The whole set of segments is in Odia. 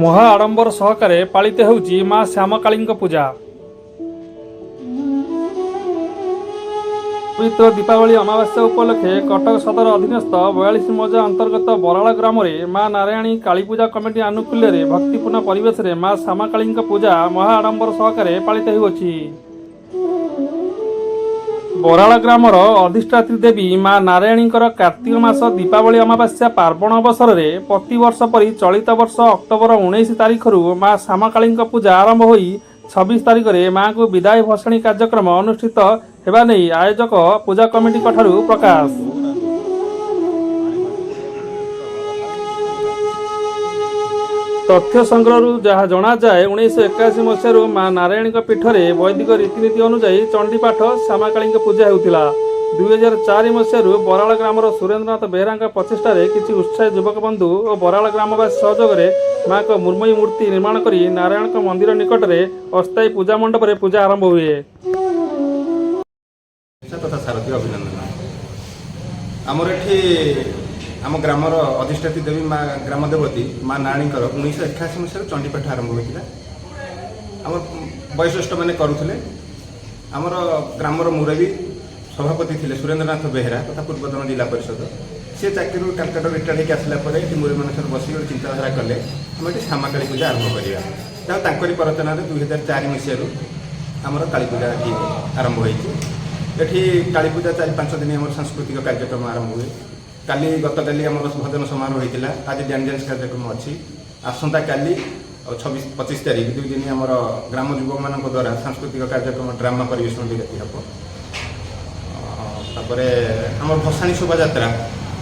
ମହା ଆଡ଼ମ୍ବର ସହକାରେ ପାଳିତ ହେଉଛି ମା ଶ୍ୟାମକାଳୀଙ୍କ ପୂଜା। ପବିତ୍ର ଦୀପାବଳି ଅମାବାସ୍ୟା ଉପଲକ୍ଷେ କଟକ ସଦର ଅଧୀନସ୍ଥ 42 ମୌଜା ଅନ୍ତର୍ଗତ ବରାଳ ଗ୍ରାମରେ ମା ନାରାୟଣୀ କାଳୀପୂଜା କମିଟି ଆନୁକୂଲ୍ୟରେ ଭକ୍ତିପୂର୍ଣ୍ଣ ପରିବେଶରେ ମା ଶ୍ୟାମକାଳୀଙ୍କ ପୂଜା ମହା ଆଡ଼ମ୍ବର ସହକାରେ ପାଳିତ ହେଉଅଛି। ବରାଳ ଗ୍ରାମର ଅଧିଷ୍ଠାତ୍ରୀ ଦେବୀ ମା ନାରାୟଣୀଙ୍କର କାର୍ତ୍ତିକ ମାସ ଦୀପାବଳି ଅମାବାସ୍ୟା ପାର୍ବଣ ଅବସରରେ ପ୍ରତିବର୍ଷ ପରି ଚଳିତ ବର୍ଷ ଅକ୍ଟୋବର 19 ତାରିଖରୁ ମା ଶ୍ୟାମକାଳୀଙ୍କ ପୂଜା ଆରମ୍ଭ ହୋଇ 26 ତାରିଖରେ ମାଙ୍କୁ ବିଦାୟ ଭସାଣୀ କାର୍ଯ୍ୟକ୍ରମ ଅନୁଷ୍ଠିତ ହେବା ନେଇ ଆୟୋଜକ ପୂଜା କମିଟିଙ୍କ ଠାରୁ ପ୍ରକାଶ। ତଥ୍ୟ ସଂଗ୍ରହରୁ ଯାହା ଜଣାଯାଏ 1981 ମସିହାରୁ ମା ନାରାୟଣୀଙ୍କ ପୀଠରେ ବୈଦିକ ରୀତିନୀତି ଅନୁଯାୟୀ ଚଣ୍ଡୀପାଠ ଶ୍ୟାମାକାଳୀଙ୍କ ପୂଜା ହେଉଥିଲା। 2004 ମସିହାରୁ ବରାଳ ଗ୍ରାମର ସୁରେନ୍ଦ୍ରନାଥ ବେହେରାଙ୍କ ପ୍ରଚେଷ୍ଟାରେ କିଛି ଉତ୍ସାହୀ ଯୁବକ ବନ୍ଧୁ ଓ ବରାଳ ଗ୍ରାମବାସୀ ସହଯୋଗରେ ମାଙ୍କ ମୃଣ୍ମୟୀ ମୂର୍ତ୍ତି ନିର୍ମାଣ କରି ନାରାୟଣଙ୍କ ମନ୍ଦିର ନିକଟରେ ଅସ୍ଥାୟୀ ପୂଜା ମଣ୍ଡପରେ ପୂଜା ଆରମ୍ଭ ହୁଏ। ତଥା ସାରଥୀ ଅଭିନନ୍ଦନ। ଆମର ଏଠି ଆମ ଗ୍ରାମର ଅଧିଷ୍ଠାତ୍ରୀ ଦେବୀ ମା ଗ୍ରାମ ଦେବତୀ ମା ନାରାୟଣୀଙ୍କର 1981 ମସିହାରେ ଚଣ୍ଡୀପାଠ ଆରମ୍ଭ ହୋଇଥିଲା। ଆମର ବୟୋଜ୍ୟେଷ୍ଠମାନେ କରୁଥିଲେ। ଆମର ଗ୍ରାମର ମୁରବୀ ସଭାପତି ଥିଲେ ସୁରେନ୍ଦ୍ରନାଥ ବେହେରା ତଥା ପୂର୍ବତନ ଜିଲ୍ଲା ପରିଷଦ। ସେ ଚାକିରିରୁ କାଲକାଟା ରିଟାୟାର୍ଡ ହେଇକି ଆସିଲା ପରେ ଏଠି ମୁରବୀମାନଙ୍କ ସହିତ ବସିକି ଗୋଟେ ଚିନ୍ତାଧାରା କଲେ ଆମେ ଏଠି ଶ୍ୟାମାକାଳୀ ପୂଜା ଆରମ୍ଭ କରିବା। ଯାହା ତାଙ୍କରି ପ୍ରରଚନାରେ 2004 ମସିହାରୁ ଆମର କାଳୀପୂଜା ଏଠି ଆରମ୍ଭ ହୋଇଛି। ଏଠି କାଳୀପୂଜା 4-5 ଦିନ ଆମର ସାଂସ୍କୃତିକ କାର୍ଯ୍ୟକ୍ରମ ଆରମ୍ଭ ହୁଏ। ଗତକାଲି ଆମର ଭଜନ ସମାରୋହ ହୋଇଥିଲା। ଆଜି ଡ୍ୟାନ୍ସ କାର୍ଯ୍ୟକ୍ରମ ଅଛି। ଆସନ୍ତାକାଲି ଆଉ 26-25 ତାରିଖ 2 ଦିନ ଆମର ଗ୍ରାମ ଯୁବକମାନଙ୍କ ଦ୍ୱାରା ସାଂସ୍କୃତିକ କାର୍ଯ୍ୟକ୍ରମ ଡ୍ରାମା ପରିବେଷଣ ବିରତି ହେବ। ତାପରେ ଆମର ଭସାଣୀ ଶୋଭାଯାତ୍ରା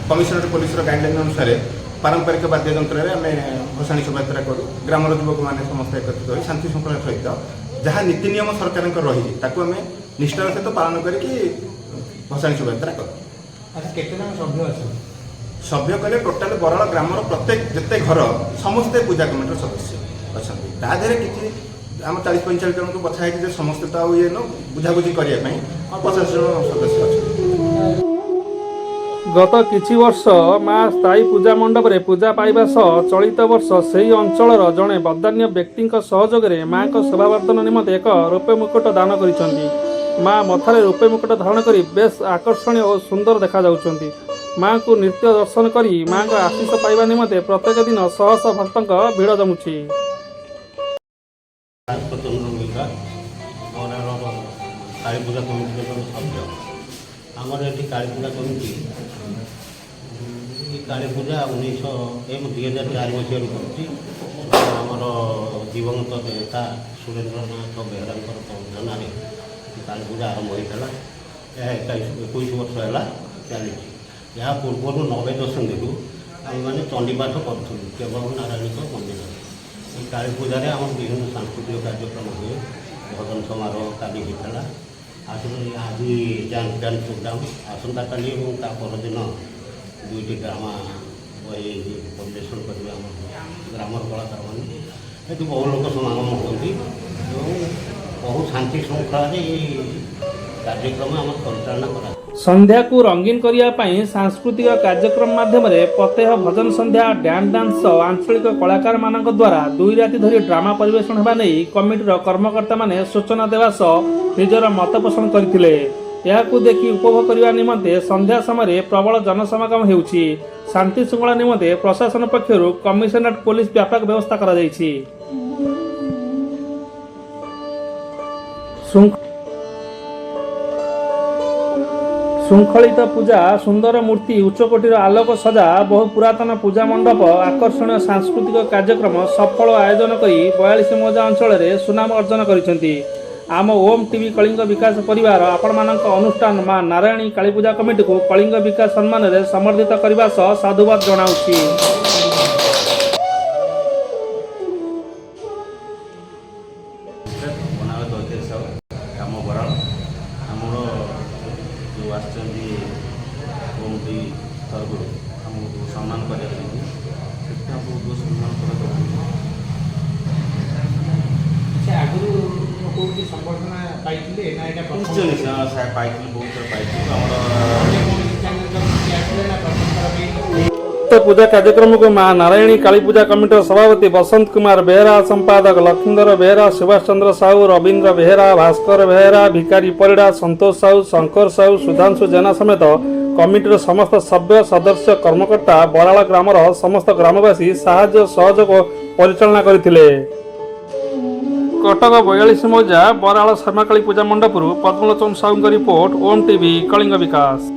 କମିଶନରେଟ ପୋଲିସର ଗାଇଡଲାଇନ୍ ଅନୁସାରେ ପାରମ୍ପରିକ ବାଦ୍ୟଯନ୍ତ୍ରରେ ଆମେ ଭସାଣୀ ଶୋଭାଯାତ୍ରା କରୁ। ଗ୍ରାମର ଯୁବକମାନେ ସମସ୍ତେ ଏକତ୍ରିତ ହୋଇ ଶାନ୍ତି ଶୃଙ୍ଖଳା ସହିତ ଯାହା ନୀତି ନିୟମ ସରକାରଙ୍କର ରହିଛି ତାକୁ ଆମେ ନିଷ୍ଠାର ସହିତ ପାଳନ କରିକି ଭସାଣୀ ଶୋଭାଯାତ୍ରା କରୁ। ଆଚ୍ଛା, କେତେ ଜଣ ସଭ୍ୟ ଅଛନ୍ତି? ସଭ୍ୟ କଲେ ଟୋଟାଲ ବରାଳ ଗ୍ରାମର ପ୍ରତ୍ୟେକ ଯେତେ ଘର ସମସ୍ତେ ପୂଜା କମିଟିର ସଦସ୍ୟ ଅଛନ୍ତି। ତା ଦେହରେ କିଛି ଆମ 40-45 ଜଣଙ୍କୁ ବଛା ହେଇଛି ଯେ ସମସ୍ତେ ତ ଆଉ ବୁଝାବୁଝି କରିବା ପାଇଁ 50 ଜଣ ସଦସ୍ୟ ଅଛନ୍ତି। ଗତ କିଛି ବର୍ଷ ମା ସ୍ଥାୟୀ ପୂଜା ମଣ୍ଡପରେ ପୂଜା ପାଇବା ସହ ଚଳିତ ବର୍ଷ ସେହି ଅଞ୍ଚଳର ଜଣେ ବଦାନ୍ୟ ବ୍ୟକ୍ତିଙ୍କ ସହଯୋଗରେ ମାଙ୍କ ଶୋଭାବର୍ଦ୍ଧନ ନିମନ୍ତେ ଏକ ରୌପ୍ୟ ମୁକୁଟ ଦାନ କରିଛନ୍ତି। ମା ମଥାରେ ରୌପ୍ୟ ମୁକୁଟ ଧାରଣ କରି ବେଶ୍ ଆକର୍ଷଣୀୟ ଓ ସୁନ୍ଦର ଦେଖାଯାଉଛନ୍ତି। ମାଙ୍କୁ ନିତ୍ୟ ଦର୍ଶନ କରି ମାଙ୍କ ଆଶୀଷ ପାଇବା ନିମନ୍ତେ ପ୍ରତ୍ୟେକ ଦିନ ଶହ ଶହ ଭକ୍ତଙ୍କ ଭିଡ଼ ଜମୁଛି। କାଳୀପୂଜା କମିଟିର ସଭ୍ୟ ଆମର ଏଠି କାଳୀପୂଜା କମିଟି କାଳୀପୂଜା 2004 ମସିହାରୁ କରୁଛି। ଆମର ଦିବଂଗତ ନେତା ସୁରେନ୍ଦ୍ରନାଥ ବେହେରାଙ୍କର ପ୍ରବର୍ତ୍ତନାରେ କାଳୀପୂଜା ଆରମ୍ଭ ହୋଇଥିଲା। ଏହା 21 ବର୍ଷ ହେଲା ଚାଲିଛି। ଏହା ପୂର୍ବରୁ 90 ଦଶନ୍ଧିରୁ ଆମେମାନେ ଚଣ୍ଡୀପାଠ କରୁଥିଲୁ କେବଳ ନାରାୟଣୀଙ୍କ ମନ୍ଦିରରେ। ଏହି କାଳୀପୂଜାରେ ଆମର ବିଭିନ୍ନ ସାଂସ୍କୃତିକ କାର୍ଯ୍ୟକ୍ରମ ହୁଏ। ଭଜନ ସମାରୋହ କାଲି ହୋଇଥିଲା। ଆଜି ଡ୍ୟାନ୍ସ ପ୍ରୋଗ୍ରାମ ଆସନ୍ତାକାଲି ଏବଂ ତା ପରଦିନ 2ଟି ଡ୍ରାମା ପରିବେଷଣ କରିବେ ଆମ ଗ୍ରାମର କଳାକାରମାନେ। ଏଠି ବହୁ ଲୋକ ସମାଗମ ହୁଅନ୍ତି ଏବଂ ବହୁ ଶାନ୍ତି ଶୃଙ୍ଖଳାରେ ଏହି କାର୍ଯ୍ୟକ୍ରମ ଆମର ପରିଚାଳନା କରାଯାଏ। ସନ୍ଧ୍ୟାକୁ ରଙ୍ଗୀନ କରିବା ପାଇଁ ସାଂସ୍କୃତିକ କାର୍ଯ୍ୟକ୍ରମ ମାଧ୍ୟମରେ ପ୍ରତ୍ୟହ ଭଜନ ସନ୍ଧ୍ୟା ଡ୍ୟାନ୍ସ ଆଞ୍ଚଳିକ କଳାକାରମାନଙ୍କ ଦ୍ୱାରା 2 ରାତି ଧରି ଡ୍ରାମା ପରିବେଷଣ ହେବା ନେଇ କମିଟିର କର୍ମକର୍ତ୍ତାମାନେ ସୂଚନା ଦେବା ସହ ନିଜର ମତ ପୋଷଣ କରିଥିଲେ। ଏହାକୁ ଦେଖି ଉପଭୋଗ କରିବା ନିମନ୍ତେ ସନ୍ଧ୍ୟା ସମୟରେ ପ୍ରବଳ ଜନସମାଗମ ହେଉଛି। ଶାନ୍ତି ଶୃଙ୍ଖଳା ନିମନ୍ତେ ପ୍ରଶାସନ ପକ୍ଷରୁ କମିଶନରେଟ ପୋଲିସ ବ୍ୟାପକ ବ୍ୟବସ୍ଥା କରାଯାଇଛି। ଶୃଙ୍ଖଳିତ ପୂଜା, ସୁନ୍ଦର ମୂର୍ତ୍ତି, ଉଚ୍ଚକୋଟୀର ଆଲୋକ ସଜା, ବହୁ ପୁରାତନ ପୂଜା ମଣ୍ଡପ, ଆକର୍ଷଣୀୟ ସାଂସ୍କୃତିକ କାର୍ଯ୍ୟକ୍ରମ ସଫଳ ଆୟୋଜନ କରି 42 ମୌଜା ଅଞ୍ଚଳରେ ସୁନାମ ଅର୍ଜନ କରିଛନ୍ତି। ଆମ ଓମ୍ ଟିଭି କଳିଙ୍ଗ ବିକାଶ ପରିବାର ଆପଣମାନଙ୍କ ଅନୁଷ୍ଠାନ ମା ନାରାୟଣୀ କାଳୀପୂଜା କମିଟିକୁ କଳିଙ୍ଗ ବିକାଶ ସମ୍ମାନରେ ସମର୍ଦ୍ଧିତ କରିବା ସହ ସାଧୁବାଦ ଜଣାଉଛି। ଆସିଛନ୍ତି ଓମ୍ ଟିଭି ତରଫରୁ ଆମକୁ ସମ୍ମାନ କରିବା ପାଇଁ ସେଥିପାଇଁ ଆମକୁ ବହୁତ ସମ୍ମାନ କରାଯାଉଛି। ଆଗରୁ କେଉଁଠି ସମ୍ବର୍ଦ୍ଧନା ପାଇଥିଲେ ନା ଏଇଟା ନିଶ୍ଚୟ ପାଇଥିଲି, ବହୁତ ଥର ପାଇଥିଲି। ଆମର उक्त पूजा कार्यक्रम को मां नारायणी काली पूजा कमिटी सभापति बसंत कुमार बेहरा, संपादक लक्ष्मीधर बेहरा, सुभाष चंद्र साहू, रवींद्र बेहरा, भास्कर बेहरा, भिकारी परिड़ा, संतोष साहू, शंकर साहू, सुधांशु जेना समेत कमिटीर समस्त सभ्य सदस्य कर्मकर्ता बराल ग्रामर समस्त ग्रामवासी साहाय्य सहयोग परिचालना करथिले। कटक 42 मौजा बराल शर्माकाली पूजा मंडपरू पद्मलोचन साहू रिपोर्ट ओम टीवी कलिंग विकास।